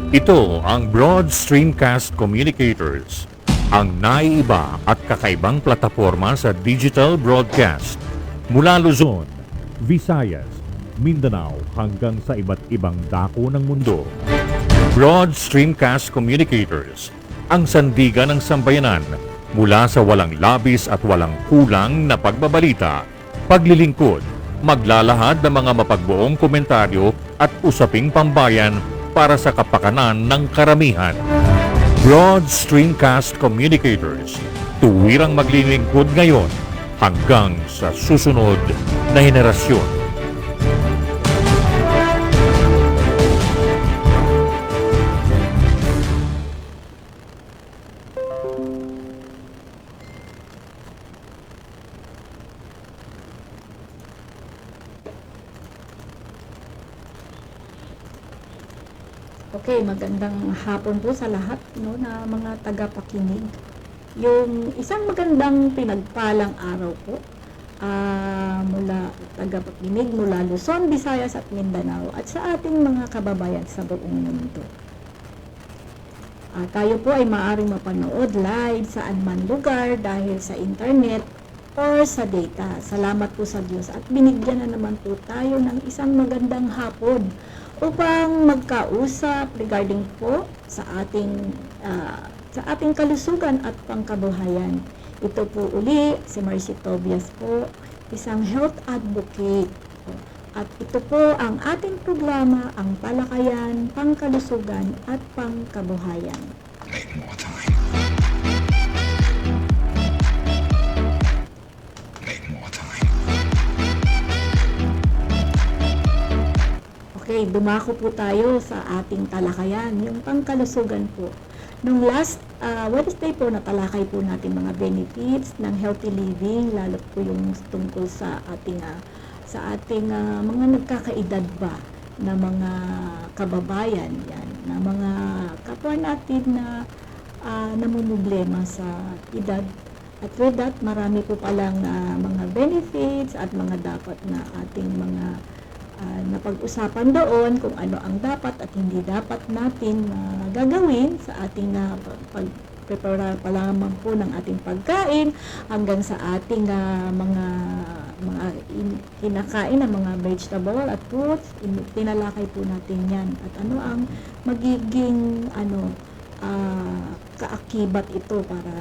Ito ang Broad Streamcast Communicators, ang naiiba at kakaibang plataforma sa digital broadcast mula Luzon, Visayas, Mindanao hanggang sa iba't ibang dako ng mundo. Broad Streamcast Communicators, ang sandigan ng sambayanan mula sa walang labis at walang kulang na pagbabalita, paglilingkod, maglalahad ng mga mapagbuong komentaryo at usaping pambayan para sa kapakanan ng karamihan. Broad Streamcast Communicators, tuwirang maglilingkod ngayon hanggang sa susunod na henerasyon. Okay, magandang hapon po sa lahat no, na mga tagapakinig. Yung isang magandang pinagpalang araw po mula tagapakinig mula Luzon, Visayas at Mindanao at sa ating mga kababayan sa buong mundo. Tayo po ay maaaring mapanood live saan man lugar dahil sa internet or sa data. Salamat po sa Diyos at binigyan na naman po tayo ng isang magandang hapon upang magkausap regarding po sa ating kalusugan at pangkabuhayan. Ito po uli si Mercy Tobias po, isang health advocate. At ito po ang ating programa, ang Talakayan, Pangkalusugan at Pangkabuhayan. Make more time. Make more time. Okay, dumako po tayo sa ating talakayan, yung pangkalusugan po. Nung last Wednesday po, natalakay po natin mga benefits ng healthy living, lalo po yung tungkol sa ating mga nagkakaedad ba na mga kababayan, yan, na mga kapwa natin na namumblema sa edad. At with that, marami po palang mga benefits at mga dapat na ating mga napag-usapan doon kung ano ang dapat at hindi dapat natin gagawin sa ating pag-prepare pa lamang po ng ating pagkain hanggang sa ating mga kinakain ng mga vegetable at fruits. Tinalakay po natin yan at ano ang magiging kaakibat ito para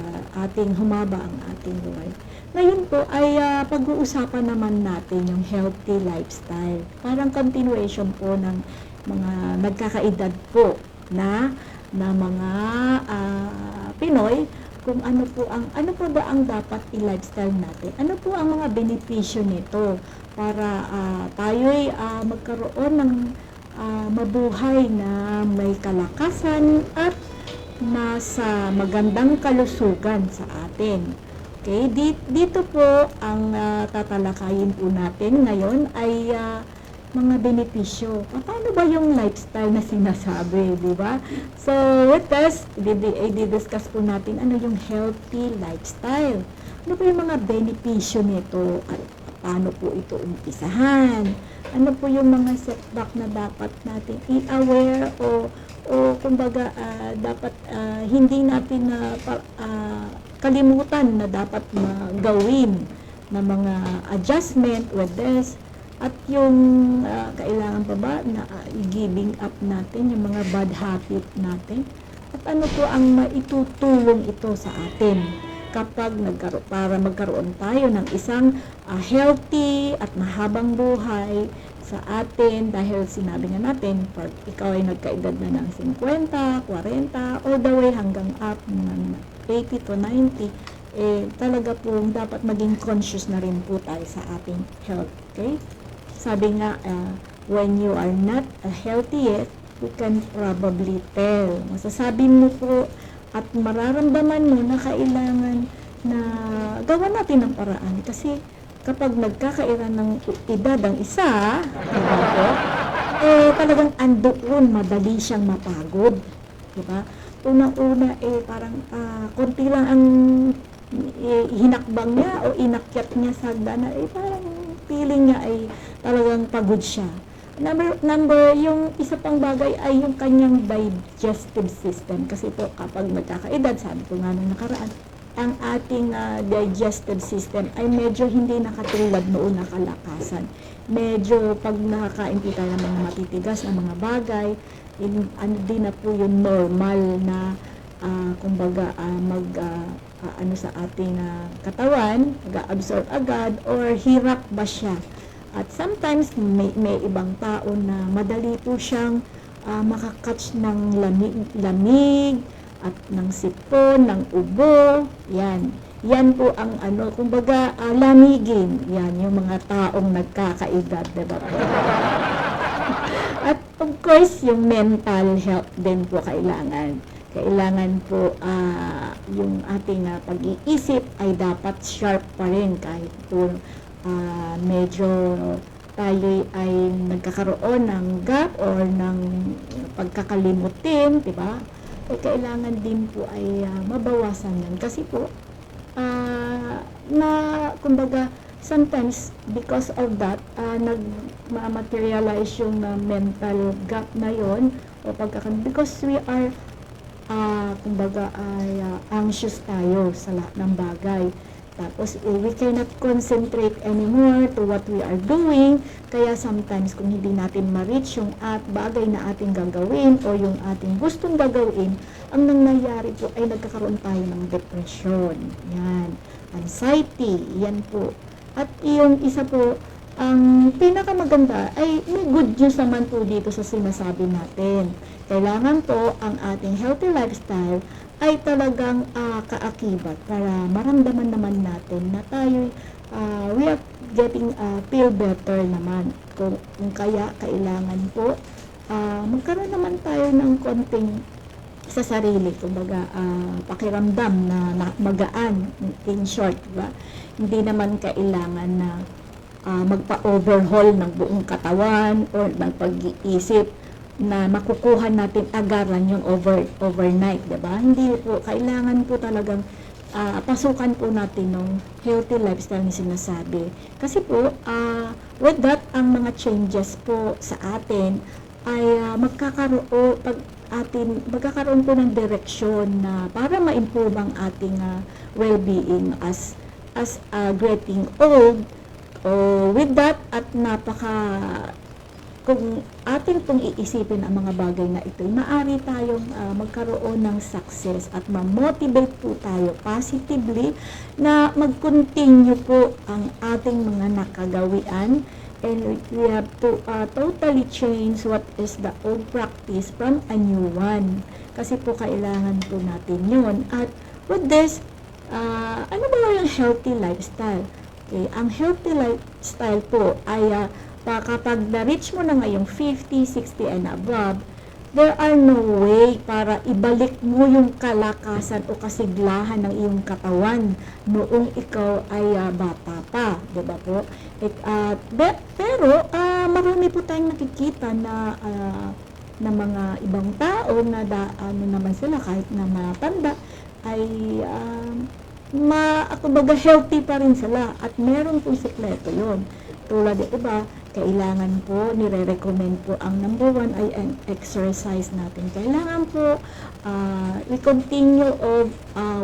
ating humaba ang ating buhay. Ngayon po ay pag-uusapan naman natin yung healthy lifestyle. Parang continuation po ng mga nagkakaedad po na mga Pinoy kung ano po ba ang dapat i-lifestyle natin. Ano po ang mga benepisyo nito para tayo'y magkaroon ng mabuhay na may kalakasan at nasa magandang kalusugan sa atin. Okay, dito po ang tatalakayin po natin ngayon ay mga benepisyo. Paano ba yung lifestyle na sinasabi, di ba? So, with us, i-discuss po natin ano yung healthy lifestyle. Ano po yung mga benepisyo nito? At paano po ito umpisahan? Ano po yung mga setback na dapat natin i-aware o kumbaga dapat hindi natin kalimutan na dapat gawin na mga adjustment with this at yung kailangan pa ba na i-giving up natin yung mga bad habit natin at ano po ang maitutulong ito sa atin kapag para magkaroon tayo ng isang healthy at mahabang buhay sa atin dahil sinabi nga natin pag ikaw ay nagkaedad na ng 50, 40 all the way hanggang up ng 80 to 90 talaga po dapat maging conscious na rin po tayo sa ating health. Okay? Sabi nga when you are not healthy yet, you can probably tell. Masasabi mo po at mararamdaman mo na kailangan na gawa natin ng paraan kasi kapag nagkakaira ng edad ang isa, diba po, talagang andoon, madali siyang mapagod. Diba? Unang-una, parang konti lang ang hinakbang niya o inakyat niya sa hagdanan, parang feeling niya ay talagang pagod siya. Yung isa pang bagay ay yung kanyang digestive system. Kasi po, kapag magkakaedad, sabi ko nga nung nakaraan, ang ating digestive system ay medyo hindi nakatulad noon na kalakasan. Medyo pag nakakain po tayo ng mga matitigas na mga bagay, ano din na po yung normal na kumbaga ano sa ating katawan, mag-absorb agad or hirap ba siya. At sometimes may ibang tao na madali po siyang makakatch ng lamig at ng sipon, ng ubo, yan. Yan po ang kumbaga lamigin. Yan, yung mga taong nagkakaedad, diba po? At of course, yung mental health din po kailangan. Kailangan po yung ating pag-iisip ay dapat sharp pa rin kahit po medyo tayo ay nagkakaroon ng gap or ng pagkakalimutin, diba? Kailangan din po ay mabawasan yan. Kasi po, kumbaga, sometimes, because of that, nag-materialize yung mental gap na yon o because we are, kumbaga, ay anxious tayo sa lahat ng bagay. Tapos, we cannot concentrate anymore to what we are doing. Kaya sometimes, kung hindi natin ma-reach yung bagay na ating gagawin o yung ating gustong gagawin, ang nangyayari po ay nagkakaroon tayo ng depression. Yan. Anxiety. Yan po. At yung isa po, ang pinakamaganda ay may good news naman po dito sa sinasabi natin. Kailangan po ang ating healthy lifestyle ay talagang kaakibat para maramdaman naman natin na tayo we are getting feel better naman. Kung kaya kailangan po magkaroon naman tayo ng konting sa sarili, kumbaga pakiramdam na magaan, in short, diba? Hindi naman kailangan na magpa-overhaul ng buong katawan or ng pag-iisip na makukuha natin agaran yung overnight, diba? Hindi po, kailangan po talagang pasukan po natin ng healthy lifestyle na sinasabi. Kasi po, with that, ang mga changes po sa atin ay magkakaroon po ng direksyon na para ma-improve ang ating well-being as getting old. With that, at kung ating pong iisipin ang mga bagay na ito, maaari tayong magkaroon ng success at ma-motivate po tayo positively na mag-continue po ang ating mga nakagawian. And we have to totally change what is the old practice from a new one. Kasi po kailangan po natin yun. At with this, ano ba yung healthy lifestyle? Okay, ang healthy lifestyle po ay kapag na-reach mo na ngayong 50, 60 and above, there are no way para ibalik mo yung kalakasan o kasiglahan ng iyong katawan noong ikaw ay bata pa, diba po? Pero marami po tayong nakikita na mga ibang tao na naman sila kahit na matanda ay kumbaga healthy pa rin sila at meron pong sikleto yun. Tulad diba, kailangan po, nire-recommend po ang number 1 ay ang exercise natin. Kailangan po we continue of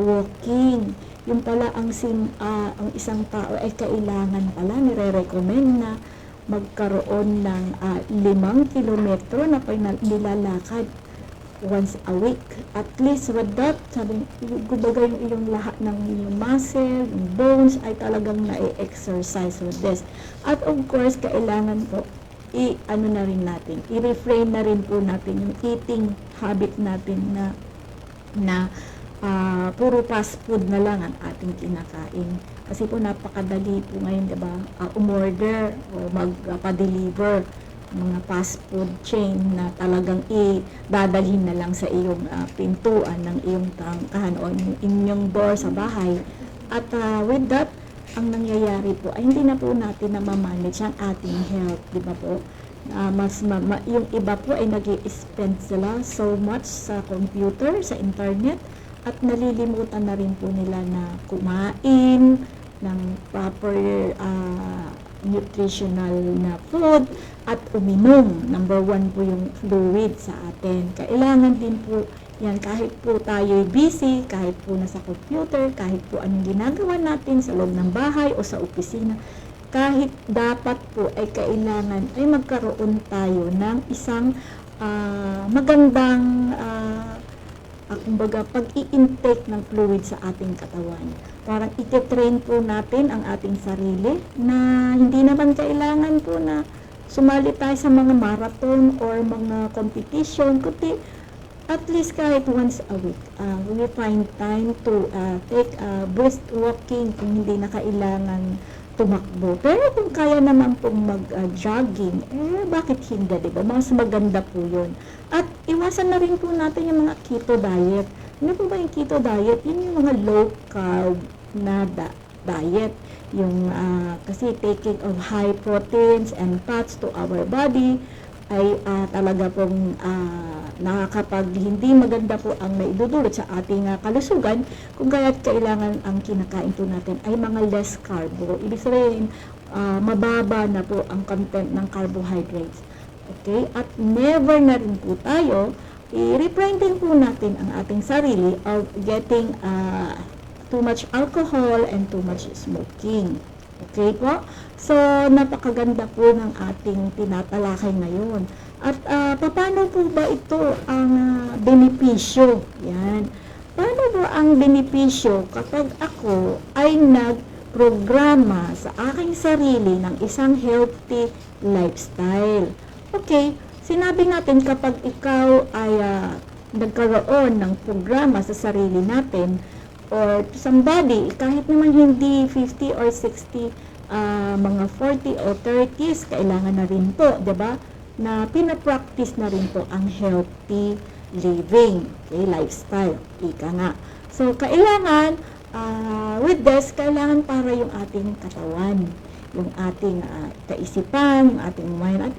walking. Yung pala ang isang tao ay kailangan pala nire-recommend na magkaroon ng 5 kilometro na nilalakad once a week. At least with that, kumbaga yung iyong lahat ng iyong muscle, yung bones ay talagang na-exercise with this. At of course, kailangan po i-refrain na rin po natin yung eating habit natin na puro fast food na lang ang ating kinakain. Kasi po napakadali po ngayon, diba, umorder o magpa-deliver mga fast food chain na talagang dadalhin na lang sa iyong pintuan ng iyong tangkahan o inyong door sa bahay. At with that, ang nangyayari po ay hindi na po natin na ma-manage ang ating health, di ba po? Yung iba po ay nag-i-spend sila so much sa computer, sa internet, at nalilimutan na rin po nila na kumain ng proper nutritional na food at uminom. Number 1 po yung fluid sa atin. Kailangan din po yan, kahit po tayo busy, kahit po nasa computer, kahit po anong ginagawa natin sa loob ng bahay o sa opisina, kahit dapat po ay kailangan ay magkaroon tayo ng isang magandang kumbaga pag-i-intake ng fluid sa ating katawan. Parang iti-train po natin ang ating sarili na hindi naman kailangan po na sumali tayo sa mga marathon or mga competition, kundi at least kahit once a week, we find time to take brisk walking kung hindi na kailangan tumakbo. Pero kung kaya naman pong mag-jogging, bakit hindi, diba? Mas maganda po yun. At iwasan na rin po natin yung mga keto diet. Ano po ba yung keto diet? Yun yung mga low carb na diet. Yung kasi taking of high proteins and fats to our body ay talaga pong nakakapag hindi maganda po ang naidudulot sa ating kalusugan kung kaya't kailangan ang kinakain po natin ay mga less carbo. Ibig sabihin, mababa na po ang content ng carbohydrates. Okay? At never na rin po tayo, i-refrain din po natin ang ating sarili of getting too much alcohol and too much smoking. Okay po? So, napakaganda po ng ating tinatalakay ngayon. At paano po ba ito ang benepisyo? Yan. Paano ba ang benepisyo kapag ako ay nagprograma sa aking sarili ng isang healthy lifestyle? Okay, sinabi natin kapag ikaw ay nagkaroon ng programa sa sarili natin, or somebody, kahit naman hindi 50 or 60, mga 40 or 30s, kailangan na rin po, diba? Na pinapractice na rin po ang healthy living, okay, lifestyle, ika nga. So, kailangan, with this, kailangan para yung ating katawan, yung ating kaisipan, yung ating mind, at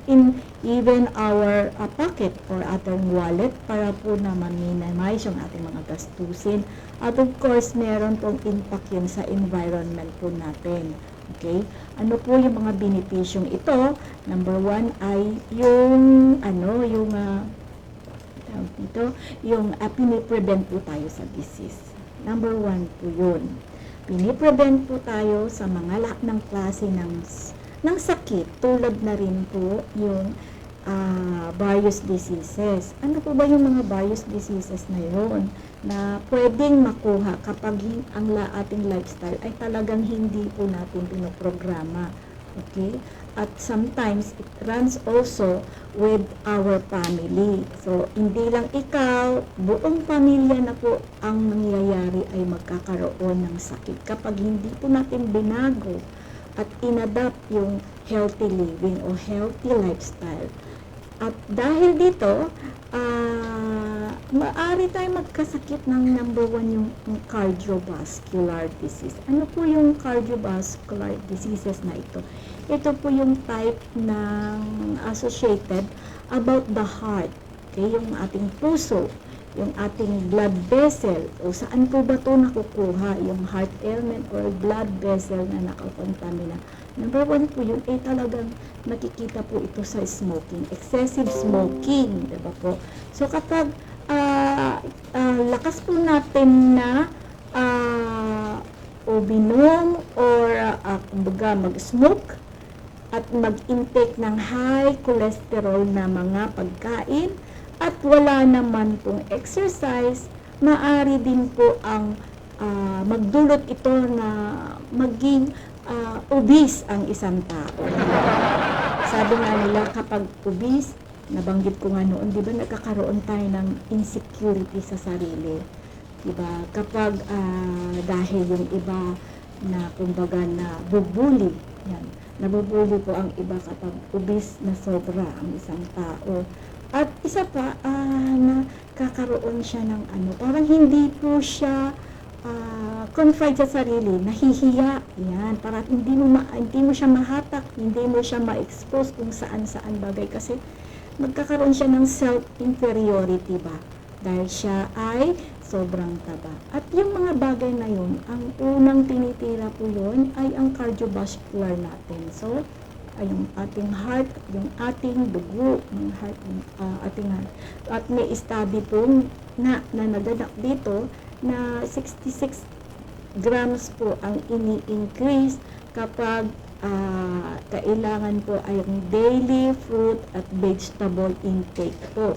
even our pocket or ating wallet para po na ma-minimize yung ating mga gastusin. At of course, meron pong impact yun sa environment po natin. Okay? Ano po yung mga benepisyong ito? Number 1 ay yung piniprevent po tayo sa disease. Number 1 po yun. Piniprevent po tayo sa mga lahat ng klase ng sakit, tulad na rin po yung various diseases. Ano po ba yung mga various diseases na yun na pwedeng makuha kapag ang ating lifestyle ay talagang hindi po natin pinoprograma? Okay? At sometimes it runs also with our family. So, hindi lang ikaw, buong pamilya na po ang nangyayari ay magkakaroon ng sakit kapag hindi po natin binago at inadapt yung healthy living o healthy lifestyle. At dahil dito, maaari tayong magkasakit ng number 1 yung cardiovascular disease. Ano po yung cardiovascular diseases na ito? Ito po yung type ng associated about the heart. Okay? Yung ating puso, yung ating blood vessel, o saan po ba ito nakukuha? Yung heart ailment or blood vessel na nakakontamina. Number 1 po yun, talagang nakikita po ito sa smoking. Excessive smoking, diba po? So kapag lakas po natin na o binom or kumbaga mag-smoke at mag-intake ng high cholesterol na mga pagkain at wala naman pong exercise, maaari din po ang magdulot ito na maging obese ang isang tao. Sabi nga nila, kapag obese, nabanggit ko nga noon, di ba nagkakaroon tayo ng insecurity sa sarili? Di ba? Kapag dahil yung iba na kumbaga na bubuli, yan, nabubuli po ang iba kapag obese na sobra ang isang tao. At isa pa, nakakaroon siya ng parang hindi po siya confide sa sarili, nahihiya, yan, para hindi mo siya mahatak, hindi mo siya ma-expose kung saan-saan bagay kasi magkakaroon siya ng self-inferiority ba? Dahil siya ay sobrang taba. At yung mga bagay na yun, ang unang tinitira po yun ay ang cardiovascular natin. So, ay yung ating heart at yung ating dugo ng heart, ating heart. At may study po na naganak dito na 66 grams po ang ini-increase kapag kailangan po ay yung daily fruit at vegetable intake po.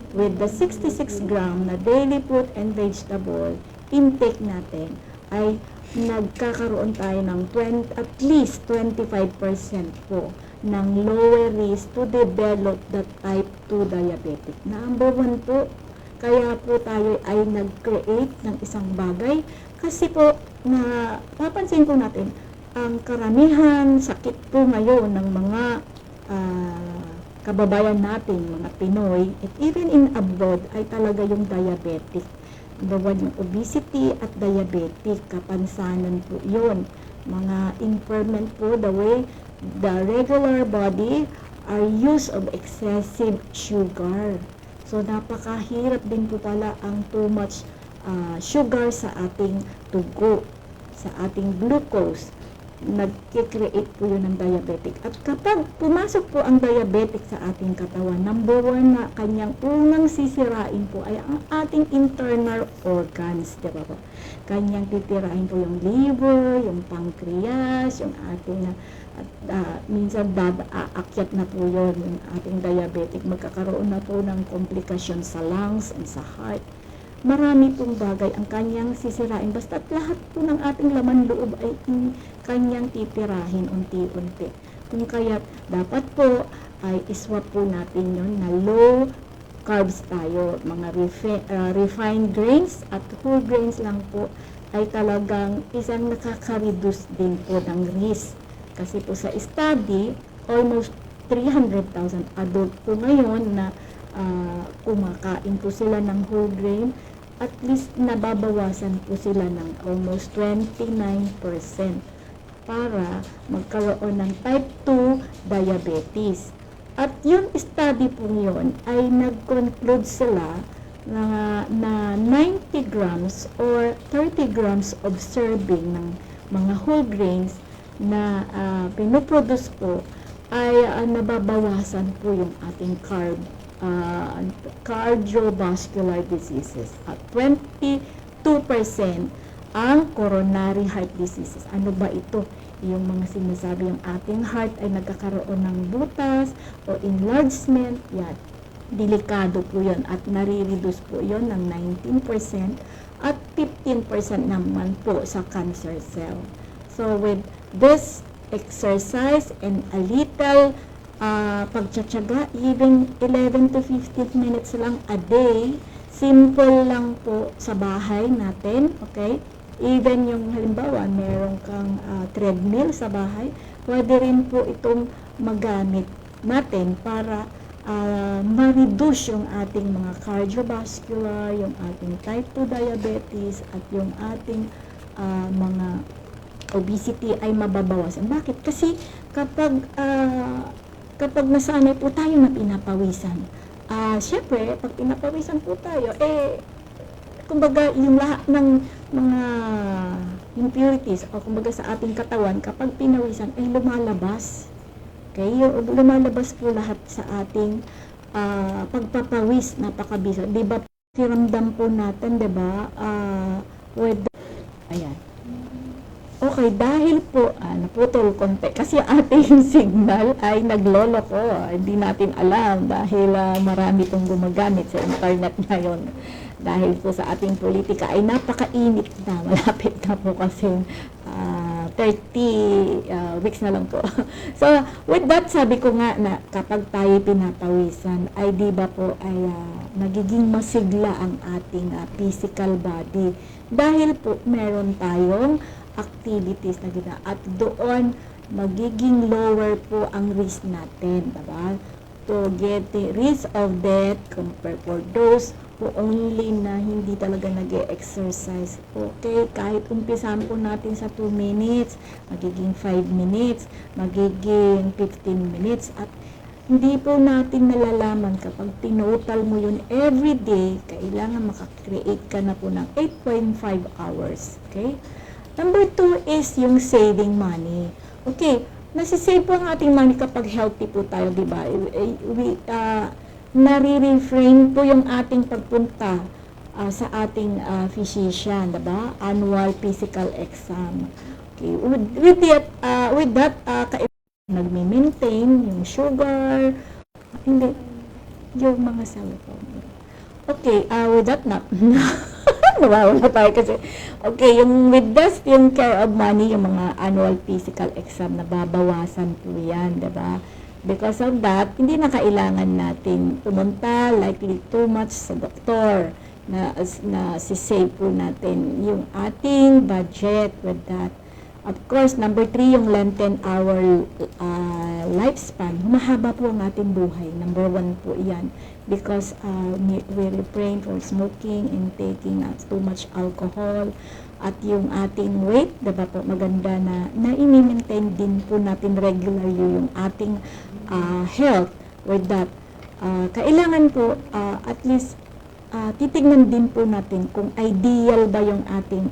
With the 66 gram na daily fruit and vegetable intake natin ay nagkakaroon tayo ng at least 25% po ng lower risk to develop the type 2 diabetic. Number 1 po, kaya po tayo ay nag-create ng isang bagay kasi po na papansin po natin ang karamihan sakit po ngayon ng mga kababayan natin, mga Pinoy, at even in abroad ay talaga yung diabetic. Number 1 yung obesity at diabetic, kapansanan po yun. Mga impairment po, the way the regular body are use of excessive sugar. So, napakahirap din po pala ang too much sugar sa ating dugo, sa ating glucose. Nagkikreate po yun ng diabetic. At kapag pumasok po ang diabetic sa ating katawan, number 1 na kanyang unang sisirain po ay ang ating internal organs, di ba po? Kanyang titirahin po yung liver, yung pancreas, yung ating minsan aakyat na po yun, yung ating diabetic. Magkakaroon na po ng komplikasyon sa lungs and sa heart. Marami pong bagay ang kanyang sisirain. Basta't lahat po ng ating laman loob ay kanyang titirahin unti-unti. Kung kaya dapat po ay iswap po natin yon na low carbs tayo. Mga refined grains at whole grains lang po ay talagang isang nakaka-reduce din po ng risk. Kasi po sa study, almost 300,000 adult po ngayon na kumakain po sila ng whole grain, at least nababawasan po sila ng almost 29% para magkaroon ng type 2 diabetes. At yung study po yun ay nag-conclude sila na 90 grams or 30 grams of serving ng mga whole grains na pinoproduce po ay nababawasan po yung ating cardiovascular diseases at 22% ang coronary heart diseases. Ano ba ito? Yung mga sinasabi yung ating heart ay nagkakaroon ng butas o enlargement. Yan. Delikado po yun at nare-reduce po yun ng 19% at 15% naman po sa cancer cell. So with this exercise and a little pagtsatsaga, even 11 to 15 minutes lang a day, simple lang po sa bahay natin, okay? Even yung halimbawa, meron kang treadmill sa bahay, pwede rin po itong magamit natin para ma-reduce yung ating mga cardiovascular, yung ating type 2 diabetes, at yung ating mga obesity ay mababawasan. Bakit? Kasi kapag nasanay po tayo na pinapawisan, syempre, pag pinapawisan po tayo, kumbaga, yung lahat ng mga impurities o kumbaga sa ating katawan, kapag pinawisan, ay lumalabas. Okay? Lumalabas po lahat sa ating pagpapawis, napakabisa. Diba, tiramdam po natin, diba, ayan. Okay, dahil po, naputol konti, kasi ating signal ay nagloloko, hindi natin alam dahil marami pong gumagamit sa internet ngayon. Dahil po sa ating politika ay napakainit na, malapit na po kasi 30 weeks na lang po. So, with that, sabi ko nga na kapag tayo pinapawisan, ay di ba po ay nagiging masigla ang ating physical body. Dahil po meron tayong activities na gina at doon magiging lower po ang risk natin, diba? To get the risk of death compared for those who only na hindi talaga nag-exercise. Okay, kahit umpisahan po natin sa 2 minutes, magiging 5 minutes, magiging 15 minutes, at hindi po natin nalalaman kapag tinotal mo yun every day, kailangan makakreate ka na po ng 8.5 hours. Okay? Number 2 is yung saving money. Okay, nasisave po ang ating money kapag healthy po tayo, di ba? Nare-refrain po yung ating pagpunta sa ating physician, di ba? Annual physical exam. Okay, with that, nagme-maintain yung sugar, hindi, yung mga cellphone. Okay, with that na, nawawala tayo kasi, okay, yung with that, yung care of money, yung mga annual physical exam, nababawasan po yan, diba? Because of that, hindi na kailangan natin pumunta likely too much sa doktor, na sisave po natin yung ating budget with that. Of course, number 3, yung lengthen our lifespan. Humahaba po ang ating buhay. Number 1 po yan. Because we refrain from smoking and taking too much alcohol. At yung ating weight, diba po, maganda na i-maintain din po natin regularly yung ating health with that. Kailangan po at least titignan din po natin kung ideal ba yung ating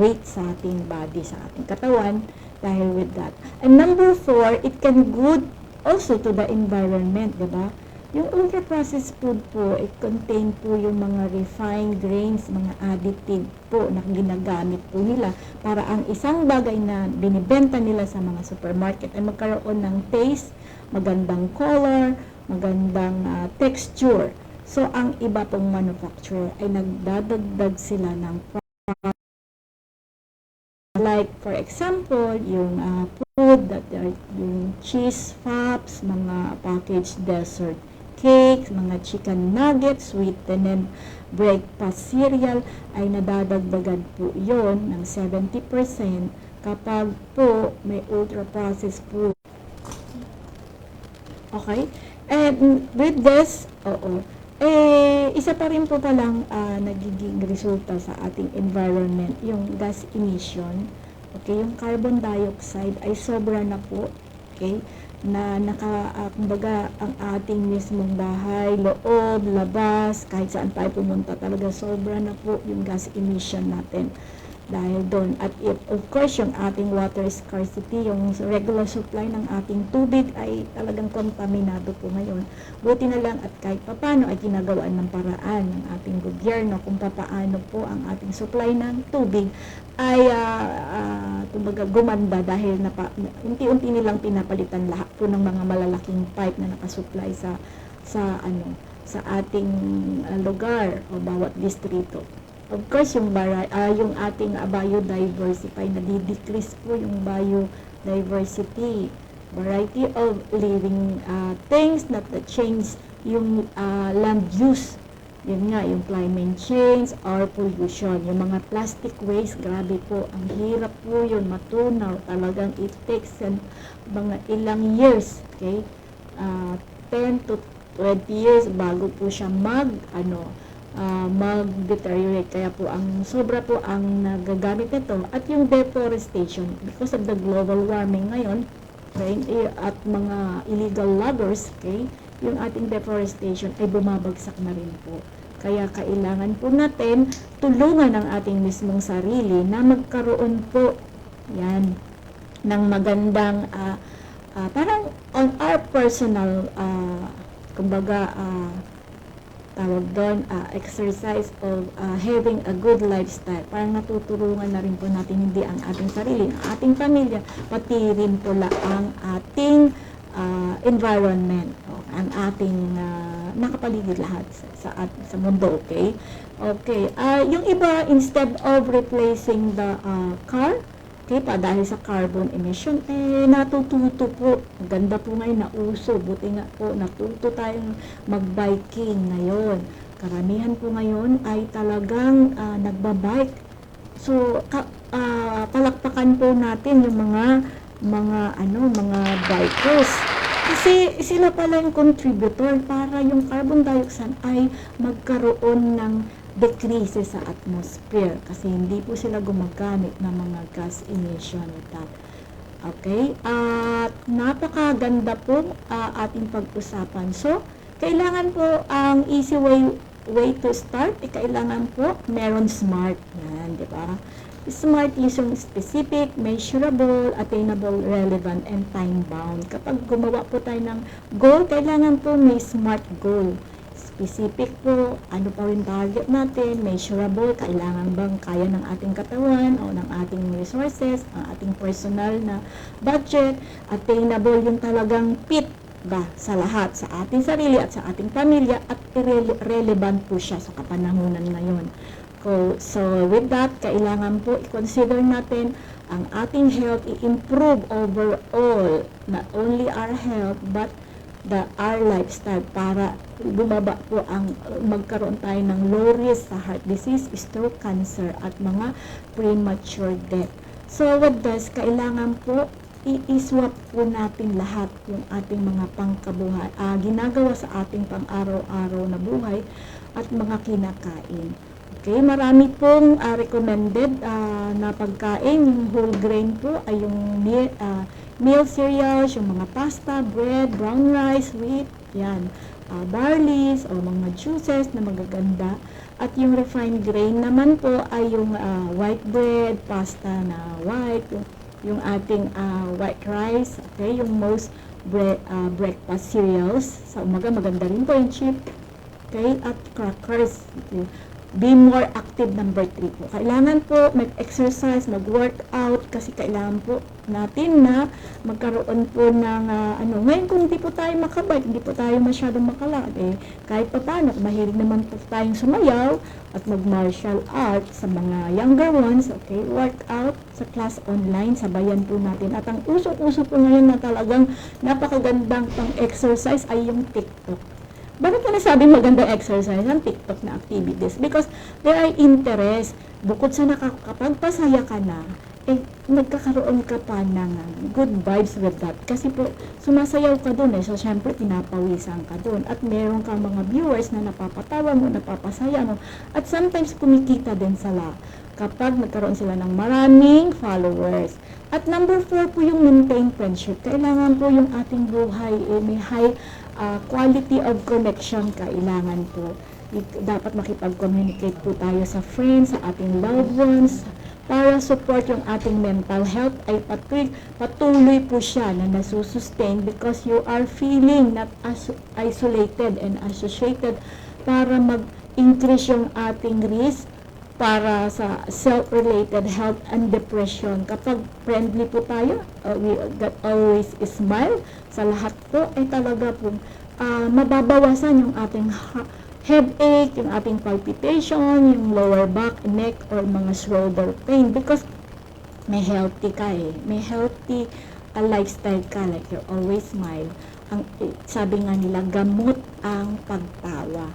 weight sa ating body, sa ating katawan, dahil with that. And number 4, it can good also to the environment, diba? Yung ultra-processed food po, it contain po yung mga refined grains, mga additive po na ginagamit po nila para ang isang bagay na binibenta nila sa mga supermarket ay magkaroon ng taste, magandang color, magandang texture. So, ang iba pong manufacturer ay nagdadagdag sila ng product. Like, for example, yung food, that are yung cheese puffs, mga packaged dessert cakes, mga chicken nuggets, sweetened breakfast cereal, ay nadadagdagan po yon ng 70% kapag po may ultra-processed food. Okay? And with this, isa pa rin po palang nagiging resulta sa ating environment, yung gas emission. Okay, yung carbon dioxide ay sobra na po. Okay, na kumbaga ang ating mismong bahay, loob, labas, kahit saan tayo pumunta, talaga sobra na po yung gas emission natin. Dahil doon, at of course, yung ating water scarcity, yung regular supply ng ating tubig ay talagang kontaminado po ngayon. Buti na lang at kahit papano ay ginagawaan ng paraan ng ating gobyerno kung papaano po ang ating supply ng tubig ay kumbaga gumanda dahil unti-unti nilang pinapalitan lahat po ng mga malalaking pipe na nakasupply sa ating lugar o bawat distrito. Of course, yung ating biodiversity, nadi-decrease po yung biodiversity. Variety of living things that change yung land use. Yun nga, yung climate change, air pollution, yung mga plastic waste, grabe po, ang hirap po yun matunaw. Talagang it takes mga ilang years, okay? 10 to 20 years bago po siya mag-deteriorate. Kaya po ang sobra po ang nagagamit nito at yung deforestation because of the global warming ngayon, okay, at mga illegal loggers, okay, yung ating deforestation ay bumabagsak na rin po. Kaya kailangan po natin tulungan ang ating mismong sarili na magkaroon po yan ng magandang parang on our personal kumbaga tawag doon, exercise of having a good lifestyle. Parang natutulungan na rin po natin hindi ang ating sarili, ang ating pamilya, pati rin po ang ating environment, ang ating nakapaligid lahat sa mundo, okay? Okay, yung iba, instead of replacing the car, okay, dahil sa carbon emission, natututo po. Ganda po ngayon na uso. Buti nga po, natuto tayong mag-biking ngayon. Karamihan po ngayon ay talagang nagbabike. So, palakpakan po natin yung mga bikers. Kasi sila pala yung contributor para yung carbon dioxide ay magkaroon ng decrease sa atmosphere kasi hindi po sila gumagamit ng mga gas emission. Okay? At napakaganda po ating pag-usapan. So, kailangan po ang easy way to start, kailangan po meron SMART. Yan, di ba? SMART yung specific, measurable, attainable, relevant, and time-bound. Kapag gumawa po tayo ng goal, kailangan po may SMART goal. Specific po, ano pa rin target natin, measurable, kailangan bang kaya ng ating katawan o ng ating resources, ang ating personal na budget, attainable yung talagang fit ba sa lahat, sa ating sarili at sa ating pamilya, at relevant po siya sa kapanahunan ngayon. So with that, kailangan po i-consider natin ang ating health, i-improve overall, not only our health, but our lifestyle para bumaba po ang magkaroon tayo ng low risk sa heart disease, stroke, cancer, at mga premature death. So with this, kailangan po i-swap po natin lahat yung ating mga pangkabuhay, ginagawa sa ating pang-araw-araw na buhay at mga kinakain. Okay, marami pong recommended na pagkain. Yung whole grain po ay yung meal cereals, yung mga pasta, bread, brown rice, wheat, yan, barleys o mga juices na magaganda. At yung refined grain naman po ay yung white bread, pasta na white, yung ating white rice, okay, yung most breakfast cereals. Sa umaga maganda rin po yung chip, okay, at crackers. Okay. Be more active, number 3 po. Kailangan po mag-exercise, mag-workout, kasi kailangan po natin na magkaroon po ng ngayon kung hindi po tayo makabike, hindi po tayo masyadong makalakad, kahit pa paano, mahilig naman po tayong sumayaw at mag-martial art sa mga younger ones, okay, workout sa class online, sabayan po natin. At ang uso-uso po ngayon na talagang napakagandang pang-exercise ay yung TikTok. Bakit ka nasabing magandang exercise ang TikTok na activities? Because there are interest. Bukod sa nakakapagpasaya ka na, nagkakaroon ka pa ng good vibes with that. Kasi po, sumasayaw ka dun So, syempre, pinapawisan ka dun. At meron kang mga viewers na napapatawa mo, napapasaya mo. At sometimes, kumikita din sila kapag nagkaroon sila ng maraming followers. At number 4 po yung maintain friendship. Kailangan po yung ating buhay may high quality of connection. Kailangan po dapat makipag-communicate po tayo sa friends, sa ating loved ones, para support yung ating mental health ay patuloy po siya na nasusustain because you are feeling not isolated and associated, para mag-increase yung ating risk para sa self-related health and depression. Kapag friendly po tayo, we always smile sa lahat po, ay talaga po mababawasan yung ating headache, yung ating palpitation, yung lower back, neck, or mga shoulder pain because may healthy ka may healthy lifestyle ka, like you always smile. Sabi nga nila, gamot ang pagtawa.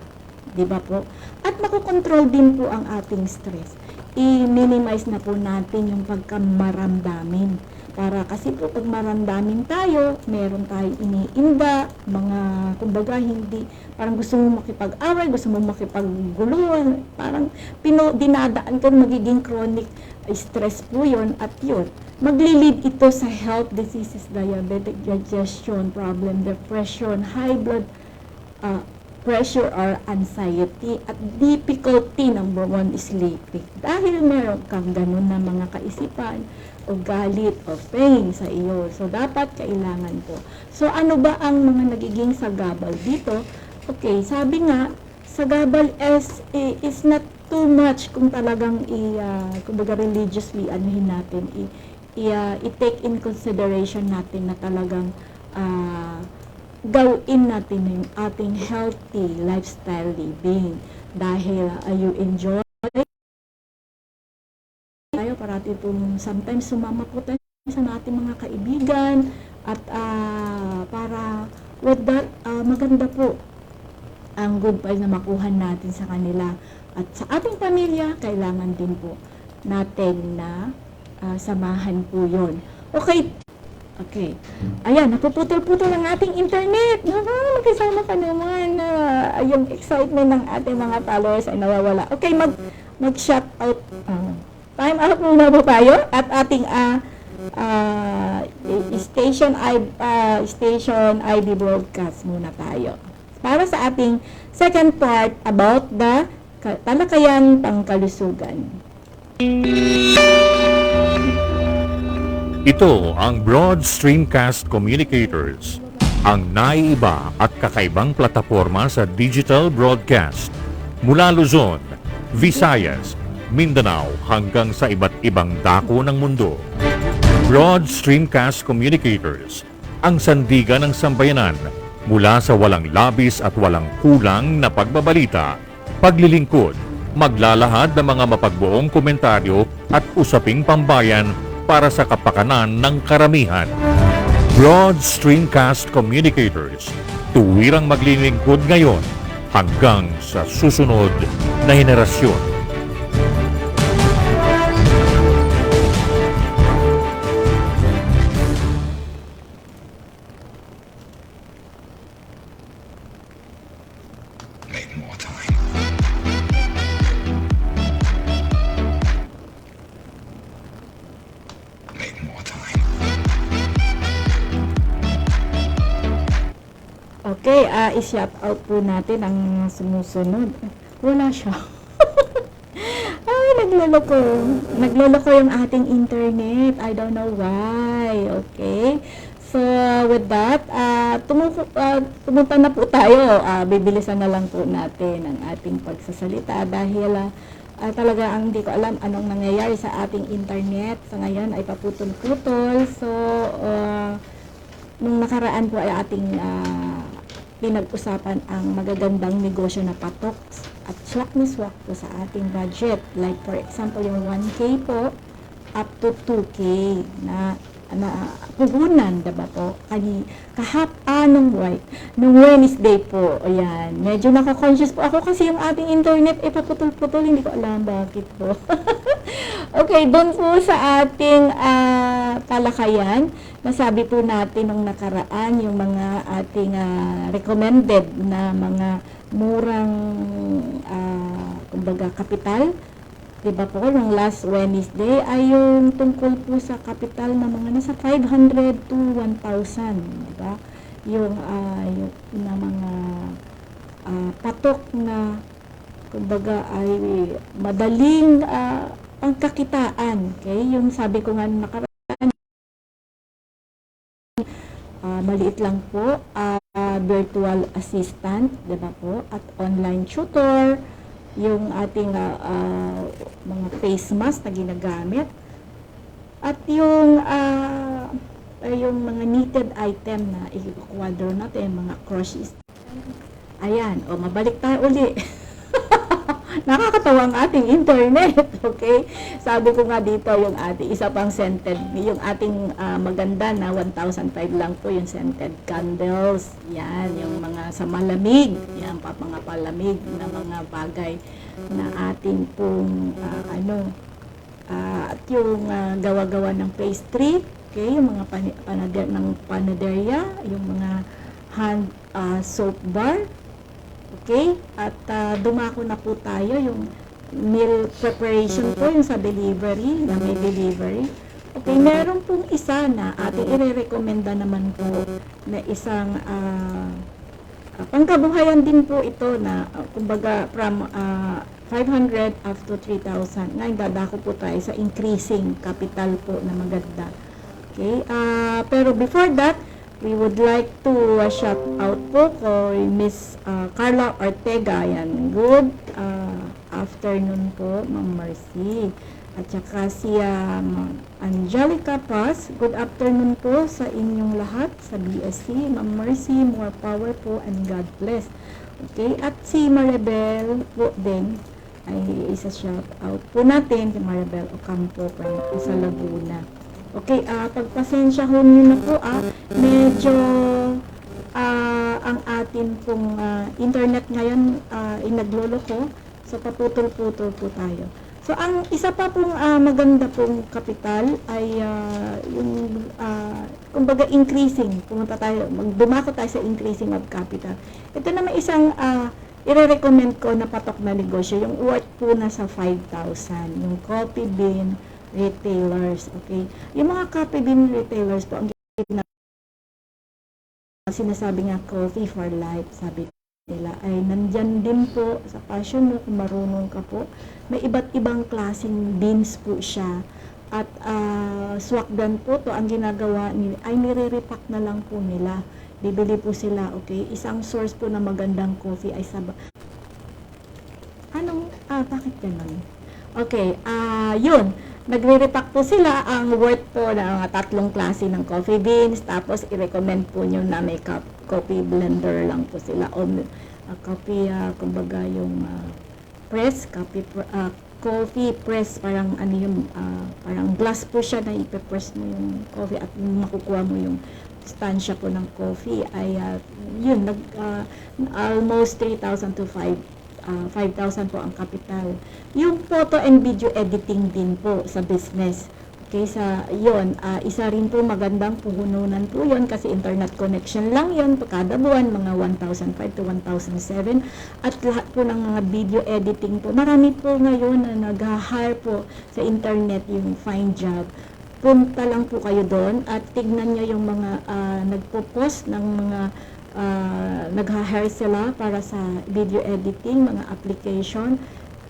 Diba po? At makokontrol din po ang ating stress. I-minimize na po natin yung pagkamaramdamin. Para kasi po pag maramdamin tayo, meron tayong iniinda, mga kumbaga hindi, parang gusto mo makipag-away, gusto mo makipag-gulo, parang dinadaan ko magiging chronic stress po yun, at yun. Maglilid ito sa health diseases, diabetic, digestion problem, depression, high blood pressure or anxiety, at difficulty, number 1 is sleeping. Dahil meron kang ganun na mga kaisipan o galit o pain sa iyo. So, dapat kailangan po. So, ano ba ang mga nagiging sagabal dito? Okay, sabi nga, sagabal is not too much kung talagang kumbaga religiously anuhin natin, i-take in consideration natin na talagang gawin natin yung ating healthy lifestyle living dahil you enjoy tayo parati pong sometimes sumama po tayo sa ating mga kaibigan at para with that maganda po ang good vibes na makuha natin sa kanila at sa ating pamilya. Kailangan din po natin na samahan po yon. Okay. Ayan, napuputol-putol ang ating internet. Magkasama ka naman. Yung excitement ng ating mga followers ay nawawala. Okay, mag-shout out. Time out muna po tayo at ating station ID broadcast muna tayo. Para sa ating second part about the talakayan pangkalusugan. Ito ang Broad Streamcast Communicators, ang naiiba at kakaibang plataporma sa digital broadcast mula Luzon, Visayas, Mindanao hanggang sa iba't ibang dako ng mundo. Broad Streamcast Communicators, ang sandigan ng sambayanan mula sa walang labis at walang kulang na pagbabalita, paglilingkod, maglalahad ng mga mapagbuong komentaryo at usaping pambayan para sa kapakanan ng karamihan. Broad Streamcast Communicators, tuwirang maglilingkod ngayon hanggang sa susunod na henerasyon. Make more time. Make more time. Okay, i-shout out po natin ang sumusunod. Wala siya. Ay, nagloloko. Nagloloko yung ating internet. I don't know why. Okay. So, with that, pumunta na po tayo. Bibilisan na lang po natin ang ating pagsasalita dahil talaga ang hindi ko alam anong nangyayari sa ating internet. Sa ngayon ay paputol-putol. So, nung nakaraan po ay ating pinag-usapan ang magagandang negosyo na patok at swak na swak po sa ating budget. Like for example, yung 1K po up to 2K na puhunan, diba po? Nung Wednesday po, ayan, medyo nakaka-conscious po ako kasi yung ating internet ay paputol-putol, hindi ko alam bakit po. Okay, doon po sa ating talakayan, nasabi po natin nung nakaraan yung mga ating recommended na mga murang kumbaga kapital. Diba po, yung last Wednesday ay yung tungkol po sa kapital na mga nasa 500 to 1,000, diba? Yung na mga patok na kumbaga ay madaling pagkakitaan. Okay? Yung sabi ko nga nakaraan, maliit lang po, virtual assistant, diba po, at online tutor, yung ating mga face mask na ginagamit at yung mga knitted item na i-quadro natin, mga crochet. Ayan, mabalik tayo uli. Nakakatawa ang ating internet, okay? Sabi ko nga dito yung ating isa pang scented, yung ating maganda na 1,005 lang po yung scented candles. Yan, yung mga sa malamig, yan pa mga palamig na mga bagay na ating pong at yung gawa-gawa ng pastry, okay? Yung mga panaderia, yung mga hand soap bar. Okay? At dumako na po tayo yung meal preparation po, yung sa delivery, na may delivery. Okay, meron pong isa na ating i-recommenda naman po na isang pangkabuhayan din po ito na kumbaga from 500 up to 3,000. Ngayon dadako po tayo sa increasing capital po na maganda. Okay? Pero before that, we would like to shout out po kay Miss Carla Ortega. Yan. Good afternoon po, Ma'am Mercy. At saka si Angelica Paz. Good afternoon po sa inyong lahat sa BSC. Ma'am Mercy, more power po and God bless. Okay? At si Maribel po din ay isa shout out po natin si Maribel Ocampo sa Laguna. Okay, pagpasensya ho nyo na po, medyo ang atin pong internet ngayon nagloloko, so paputol-putol po tayo. So, ang isa pa pong maganda pong kapital ay yung, kumbaga increasing, dumako tayo sa increasing of capital. Ito naman isang i-recommend ko na patok na negosyo, yung worth po na sa 5,000, yung coffee bean retailers. Okay? Yung mga coffee bean retailers po, ang sinasabi nga coffee for life, sabi nila, ay nandyan din po sa passion mo kung marunong ka po. May iba't ibang klaseng beans po siya. At swakdan po to, ang ginagawa nila ay nire-repack na lang po nila. Bibili po sila, okay? Isang source po na magandang coffee ay bakit ganun? Okay, yun. Nagre-repack po sila ang worth po ng tatlong klase ng coffee beans. Tapos, i-recommend po nyo na may coffee blender lang po sila. O coffee, kumbaga yung press, coffee press, parang parang glass po siya na ipe-press mo yung coffee at makukuha mo yung stansya po ng coffee ay yun, almost 3,000 to 5,000 po ang kapital. Yung photo and video editing din po sa business. Okay, isa rin po magandang puhununan po yun kasi internet connection lang yun kada buwan, mga 1,500 to 1,700 at lahat po ng mga video editing po. Marami po ngayon na nag-hire po sa internet yung find job. Punta lang po kayo doon at tignan nyo yung mga nagpo-post ng mga nag-hire sila para sa video editing, mga application,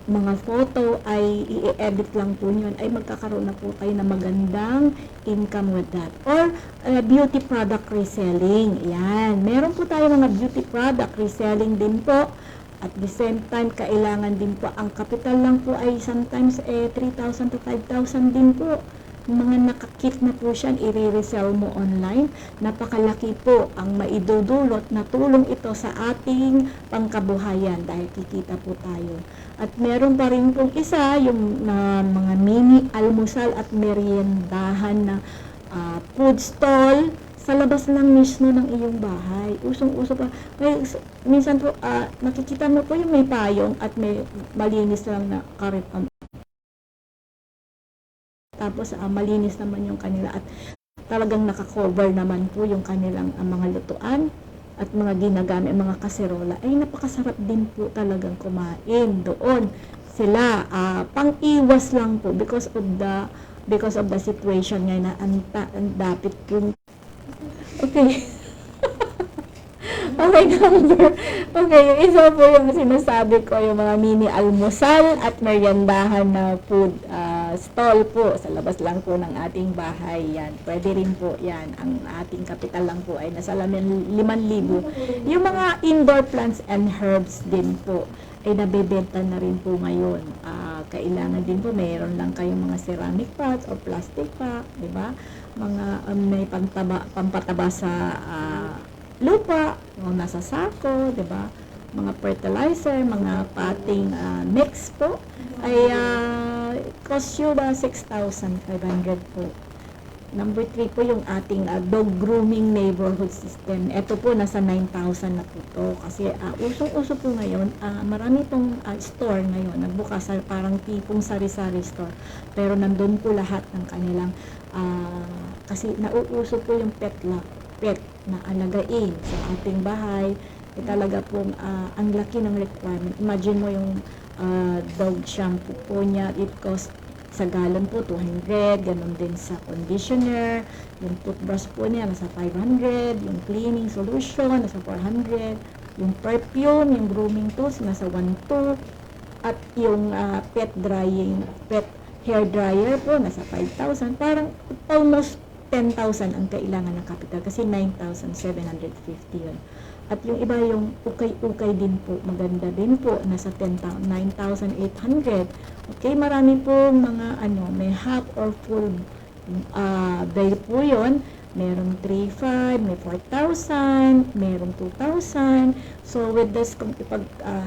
mga photo ay i-edit lang po yun, ay magkakaroon na po kayo na magandang income with that. Or beauty product reselling. Yan. Meron po tayo mga beauty product reselling din po. At the same time, kailangan din po, ang capital lang po ay sometimes 3,000 to 5,000 din po. Mga nakakit na po siya, i-resell mo online. Napakalaki po ang maidudulot na tulong ito sa ating pangkabuhayan dahil kikita po tayo. At meron pa rin pong isa, yung mga mini almusal at meriendahan na food stall sa labas lang mismo ng iyong bahay. Usong-uso pa. Minsan po, nakikita mo po yung may payong at may malinis lang na kariton. Tapos malinis naman yung kanila at talagang nakakover naman po yung kanilang mga lutuan at mga ginagamit, mga kaserola. Ay napakasarap din po talagang kumain doon. Sila pang-iwas lang po because of the situation ngayon na ang dapit po. Okay. Okay, yung isa po yung sinasabi ko, yung mga mini almusal at meriendahan na food stall po sa labas lang po ng ating bahay. Yan, pwede rin po yan. Ang ating kapital lang po ay nasa 5,000. Yung mga indoor plants and herbs din po ay nabebenta na rin po ngayon. Kailangan din po mayroon lang kayong mga ceramic pots o plastic pot, di ba? Mga may pampataba sa lupa, yung nasa sako, di ba? Mga fertilizer, mga potting mix po, ay cost you 6,500 po. Number 3 po yung ating dog grooming neighborhood system. Ito po, nasa 9,000 na po to. Kasi usong-uso po ngayon, marami pong store ngayon. Nagbukas parang tipong sari-sari store. Pero nandun po lahat ng kanilang, kasi nauuso po yung pet na alagain sa ating bahay. Talaga pong ang laki ng requirement. Imagine mo yung dog shampoo po niya, it cost sa galon po 200, ganun din sa conditioner, yung toothbrush po niya nasa 500, yung cleaning solution nasa 400, yung perfume, yung grooming tools nasa 1,200, at yung pet hair dryer po nasa 5,000. Parang almost 10,000 ang kailangan ng capital kasi 9,750 yun. At yung iba yung ukay-ukay din po, maganda din po, nasa 9,800. Okay, marami po mga may half or full day po yun. Meron 3,500, may 4,000, meron 2,000. So with this, kung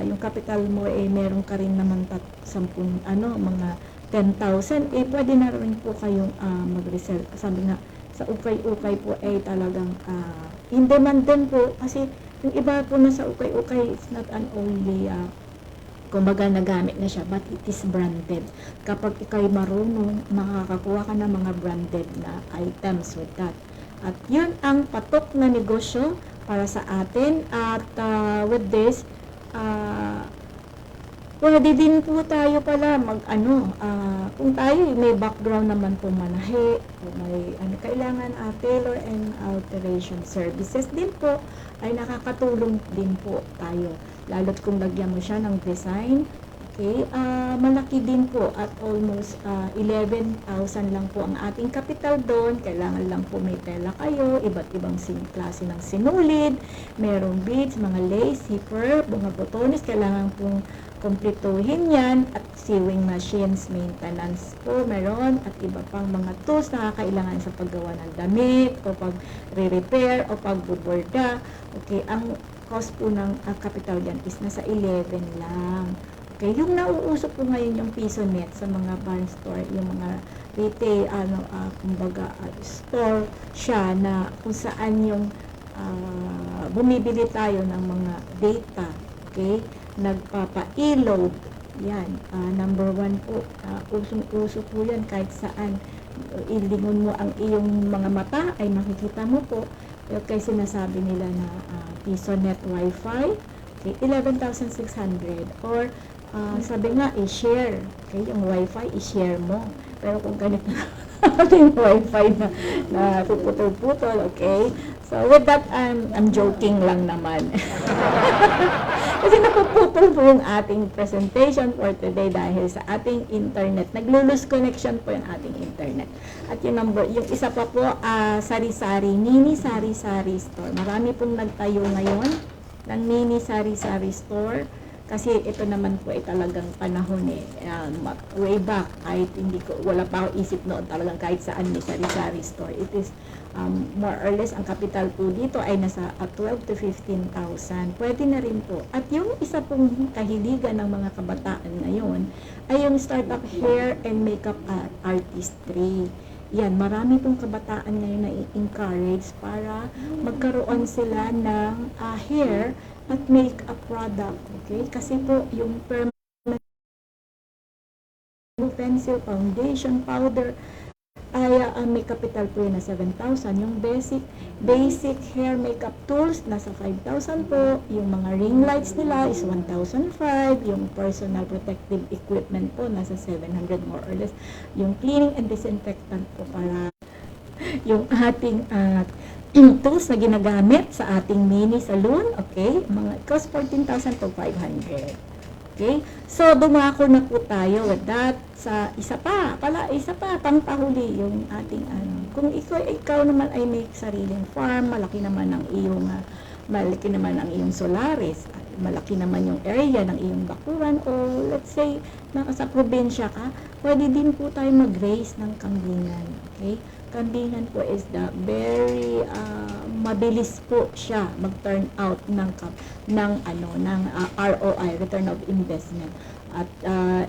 yung capital mo meron ka rin naman 10, mga 10,000, pwede na rin po kayong mag-resell. Sabi nga, sa ukay-ukay po talagang in demand din po kasi yung iba po na sa ukay-ukay, it's not only kumbaga nagamit na siya, but it is branded. Kapag ikay marunong, makakakuha ka ng mga branded na items with that. At yun ang patok na negosyo para sa atin. At with this, Pwede din po tayo pala kung tayo may background naman po manahe, kung may kailangan tailor and alteration services din po, ay nakakatulong din po tayo. Lalo't kung lagyan mo siya ng design, okay, malaki din po at almost 11,000 lang po ang ating capital doon. Kailangan lang po may tela kayo, iba't ibang klase ng sinulid, merong beads, mga lace, zipper, mga botones, kailangan pong kumpletuhin yan, at sewing machines, maintenance po meron, at iba pang mga tools na kailangan sa paggawa ng damit o pag-repair o pagbuborda. Okay, ang cost po ng capital yan is nasa 11 lang. Okay, yung nauuso po ngayon yung piso net sa mga barn store, yung mga retail, store siya na kung saan yung bumibili tayo ng mga data, okay, nagpapa-load, yan, number 1 po, usong-uso po yan kahit saan, ilingon mo ang iyong mga mata, ay makikita mo po, okay, sinasabi nila na piso net wifi, okay, 11,600, or sabi nga, i-share, okay, yung wifi, i-share mo, pero kung ganito yung wifi na puputol-putol, okay, so with that, I'm joking lang naman. Kasi napuputol po yung ating presentation for today dahil sa ating internet. Naglo-lose connection po yung ating internet. At yung isa pa po, sari-sari, mini sari-sari store. Marami pong nagtayo ngayon ng mini sari-sari store. Kasi ito naman po ay talagang panahon way back, kahit wala pa ako isip noon, talagang kahit saan may sari-sari store. It is more or less, ang capital po dito ay nasa 12 to 15,000. Pwede na rin po. At yung isa pong kahiligan ng mga kabataan ngayon ay yung startup hair and makeup artistry. Yan, marami pong kabataan ngayon na i-encourage para magkaroon sila ng hair at makeup product, okay? Kasi po, yung permanent pencil, foundation, powder, ay may capital po yun na 7,000. Yung basic hair makeup tools, nasa 5,000 po. Yung mga ring lights nila is 1,005. Yung personal protective equipment po, nasa 700 more or less. Yung cleaning and disinfectant po para yung ating tools na ginagamit sa ating mini saloon, okay? Mga cost 14,000 to 500. Okay? So, dumako na po tayo with that. Sa isa pa, pangpahuli yung ating Kung ikaw naman ay may sariling farm, malaki naman ang iyong solaris, malaki naman yung area ng iyong bakuran, o let's say, nasa probinsya ka, pwede din po tayo mag-raise ng kambingan. Okay? Kambingan po is very mabilis po siya mag-turn out ng ROI, return of investment. At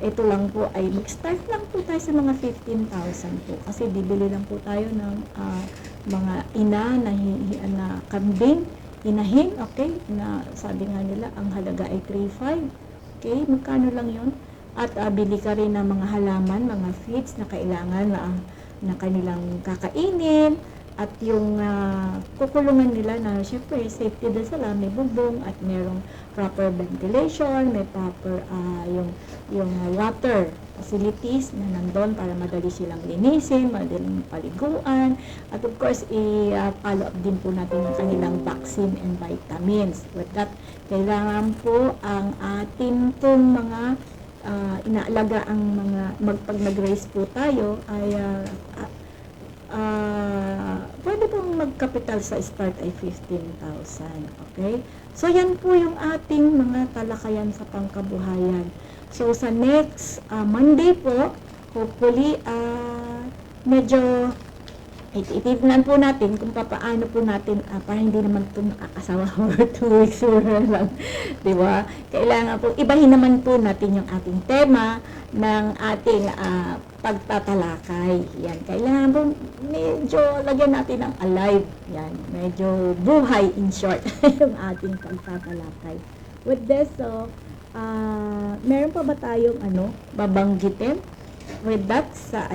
ito lang po ay mag-start lang po tayo sa mga 15,000 po, kasi bibili lang po tayo ng mga ina na kambing, inahin, okay, na sabi nga nila ang halaga ay 3,500. Okay, magkano lang yon? At bili ka rin ng mga halaman, mga feeds na kailangan na kanilang kakainin, at yung kukulungan nila na syempre safety din sila, may bubong at merong proper ventilation, may proper yung water facilities na nandun para madali silang linisin, madaling paliguan, at of course i-follow up din po natin yung kanilang vaccine and vitamins. With that, kailangan po ang ating pong mga inaalaga ang pag nag-raise po tayo ay pwede pong mag-capital sa start ay 15,000. Okay? So, yan po yung ating mga talakayan sa pangkabuhayan. So, sa next Monday po, hopefully, medyo itignan po natin kung paano po natin para hindi naman ito nakakasawa for 2 weeks lang, di ba? Kailangan po, ibahin naman po natin yung ating tema ng ating pagtatalakay. Yan, kailangan po medyo lagyan natin ng alive. Yan, medyo buhay in short yung ating pagtatalakay. With this, so, meron pa ba tayong babanggitin? With that, sa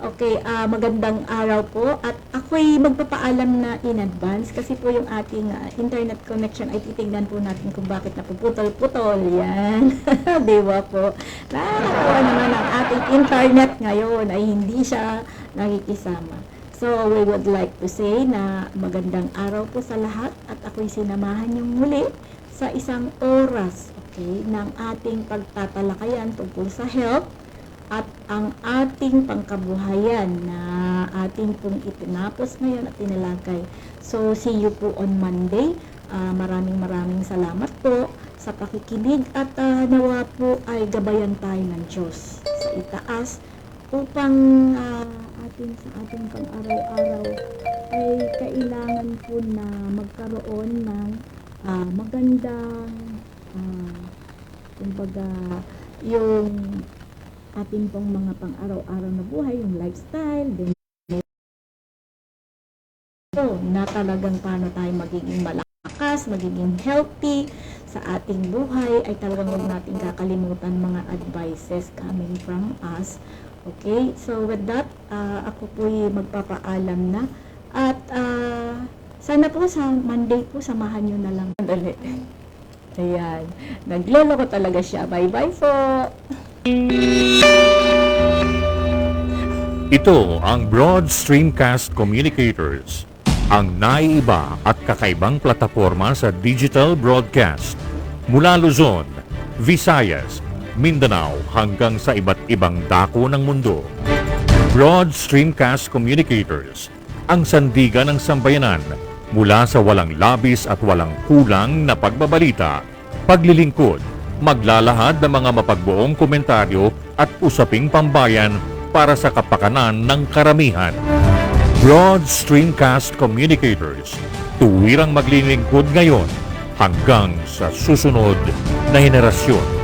Okay, magandang araw po at ako'y magpapaalam na in advance kasi po yung ating internet connection ay titignan po natin kung bakit napuputol-putol. Yan. Di ba po? Nakakatawa naman ang ating internet ngayon ay hindi siya nakikisama. So, we would like to say na magandang araw po sa lahat at ako'y sinamahan yung muli sa isang oras, okay, ng ating pagtatalakayan tungkol sa health at ang ating pangkabuhayan na ating pong itinapos ngayon at tinalakay. So, see you po on Monday. Maraming salamat po sa pakikinig at nawa po ay gabayan tayo ng Diyos sa itaas upang sa ating pang-araw-araw ay kailangan po na magkaroon ng magandang kumbaga yung ating pong mga pang-araw-araw na buhay, yung lifestyle, din na talagang paano tayo magiging malakas, magiging healthy sa ating buhay, ay talagang huwag natin kakalimutan mga advices coming from us. Okay, so with that, ako po'y magpapaalam na at sana po sa Monday po, samahan nyo na lang. Dali. Ayan, nagloloko talaga siya. Bye-bye po! Ito ang Broad Streamcast Communicators, ang naiiba at kakaibang plataporma sa digital broadcast mula Luzon, Visayas, Mindanao hanggang sa iba't ibang dako ng mundo. Broad Streamcast Communicators, ang sandigan ng sambayanan mula sa walang labis at walang kulang na pagbabalita, paglilingkod, maglalahad ng mga mapagbuong komentaryo at usaping pambayan para sa kapakanan ng karamihan. Broad Streamcast Communicators, tuwirang maglilingkod ngayon hanggang sa susunod na henerasyon.